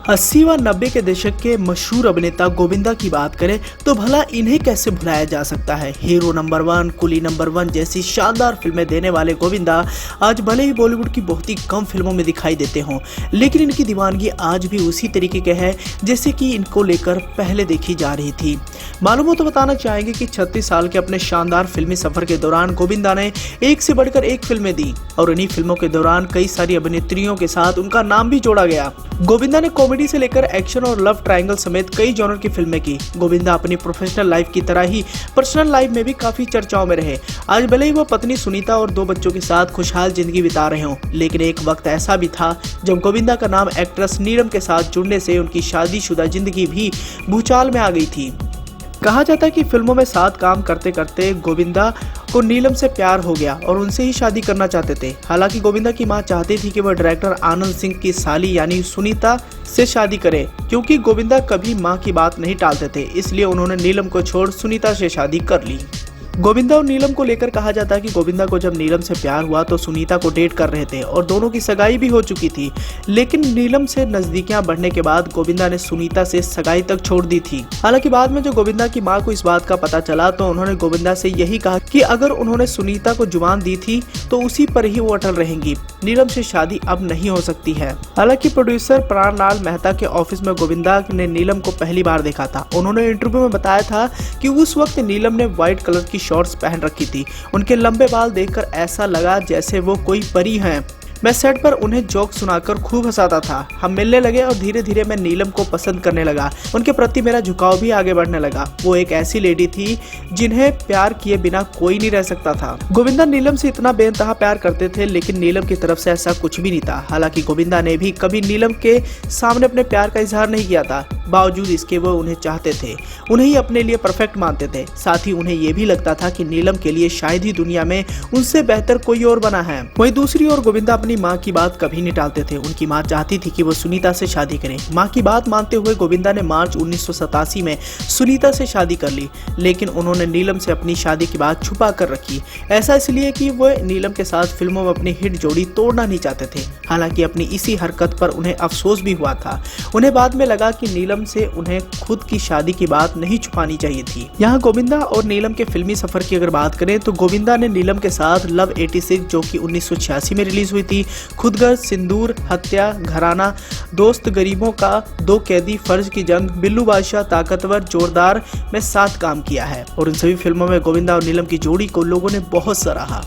80 व 90 के दशक के मशहूर अभिनेता गोविंदा की बात करें तो भला इन्हें कैसे भुलाया जा सकता है। हीरो नंबर 1, कुली नंबर 1 जैसी शानदार फिल्में देने वाले गोविंदा आज भले ही बॉलीवुड की बहुत ही कम फिल्मों में दिखाई देते हों, लेकिन इनकी दीवानगी आज भी उसी तरीके के है जैसे कि इनको लेकर पहले देखी जा रही थी। मालूम हो तो बताना चाहेंगे कि 36 साल के अपने शानदार फिल्मी सफर के दौरान गोविंदा ने एक से बढ़कर एक फिल्में दी और इन्हीं फिल्मों के दौरान कई सारी अभिनेत्रियों के साथ उनका नाम भी जोड़ा गया। गोविंदा ने कॉमेडी से लेकर एक्शन और लव ट्रायंगल समेत कई जॉनर की फिल्में की। गोविंदा अपनी प्रोफेशनल लाइफ की तरह ही पर्सनल लाइफ में भी काफी चर्चाओं में रहे। आज भले ही वो पत्नी सुनीता और 2 बच्चों के साथ खुशहाल जिंदगी बिता रहे हों, लेकिन एक वक्त ऐसा भी था जब गोविंदा का नाम एक्ट्रेस नीलम के साथ जुड़ने से उनकी शादीशुदा जिंदगी भी भूचाल में आ गई थी। कहा जाता है कि फिल्मों में साथ काम करते करते गोविंदा को नीलम से प्यार हो गया और उनसे ही शादी करना चाहते थे। हालांकि गोविंदा की मां चाहती थी कि वह डायरेक्टर आनंद सिंह की साली यानी सुनीता से शादी करे, क्योंकि गोविंदा कभी मां की बात नहीं टालते थे। इसलिए उन्होंने नीलम को छोड़ सुनीता से शादी कर ली। गोविंदा और नीलम को लेकर कहा जाता है कि गोविंदा को जब नीलम से प्यार हुआ तो सुनीता को डेट कर रहे थे और दोनों की सगाई भी हो चुकी थी, लेकिन नीलम से नजदीकियां बढ़ने के बाद गोविंदा ने सुनीता से सगाई तक छोड़ दी थी। हालांकि बाद में जो गोविंदा की मां को इस बात का पता चला तो उन्होंने गोविंदा से यही कहा कि अगर उन्होंने सुनीता को जुबान दी थी तो उसी पर ही वो अटल रहेंगी, नीलम से शादी अब नहीं हो सकती है। हालांकि प्रोड्यूसर प्राणलाल मेहता के ऑफिस में गोविंदा ने नीलम को पहली बार देखा था। उन्होंने इंटरव्यू में बताया था कि उस वक्त नीलम ने व्हाइट कलर की शॉर्ट्स पहन रखी थी। उनके लंबे बाल देखकर ऐसा लगा जैसे वो कोई परी हैं। मैं सेट पर उन्हें जोक सुनाकर खूब हंसाता था। हम मिलने लगे और धीरे धीरे मैं नीलम को पसंद करने लगा। उनके प्रति मेरा झुकाव भी आगे बढ़ने लगा। वो एक ऐसी लेडी थी जिन्हें प्यार किए बिना कोई नहीं रह सकता था। गोविंदा नीलम से इतना बेइंतहा प्यार करते थे, लेकिन नीलम की तरफ से ऐसा कुछ भी नहीं था। हालांकि गोविंदा ने भी कभी नीलम के सामने अपने प्यार का इजहार नहीं किया था। बावजूद इसके वो उन्हें चाहते थे, उन्हें ही अपने लिए परफेक्ट मानते थे। साथ ही उन्हें ये भी लगता था कि नीलम के लिए शायद ही दुनिया में उनसे बेहतर कोई और बना है। वहीं दूसरी ओर गोविंदा अपनी मां की बात कभी नहीं टालते थे। उनकी मां चाहती थी कि वो सुनीता से शादी करें। मां की बात मानते हुए गोविंदा ने मार्च 1987 में सुनीता से शादी कर ली, लेकिन उन्होंने नीलम से अपनी शादी की बात छुपा कर रखी। ऐसा इसलिए कि वो नीलम के साथ फिल्मों में अपनी हिट जोड़ी तोड़ना नहीं चाहते थे। हालांकि अपनी इसी हरकत पर उन्हें अफसोस भी हुआ था। उन्हें बाद में लगा कि नीलम से उन्हें खुद की शादी की बात नहीं छुपानी चाहिए थी। यहाँ गोविंदा और नीलम के फिल्मी सफर की अगर बात करें तो गोविंदा ने नीलम के साथ लव 86 जो कि 1986 में रिलीज हुई थी, खुदगर्ज, सिंदूर, हत्या, घराना, दोस्त गरीबों का, 2 कैदी, फर्ज की जंग, बिल्लू बादशाह, ताकतवर, जोरदार में साथ काम किया है और इन सभी फिल्मों में गोविंदा और नीलम की जोड़ी को लोगों ने बहुत सराहा।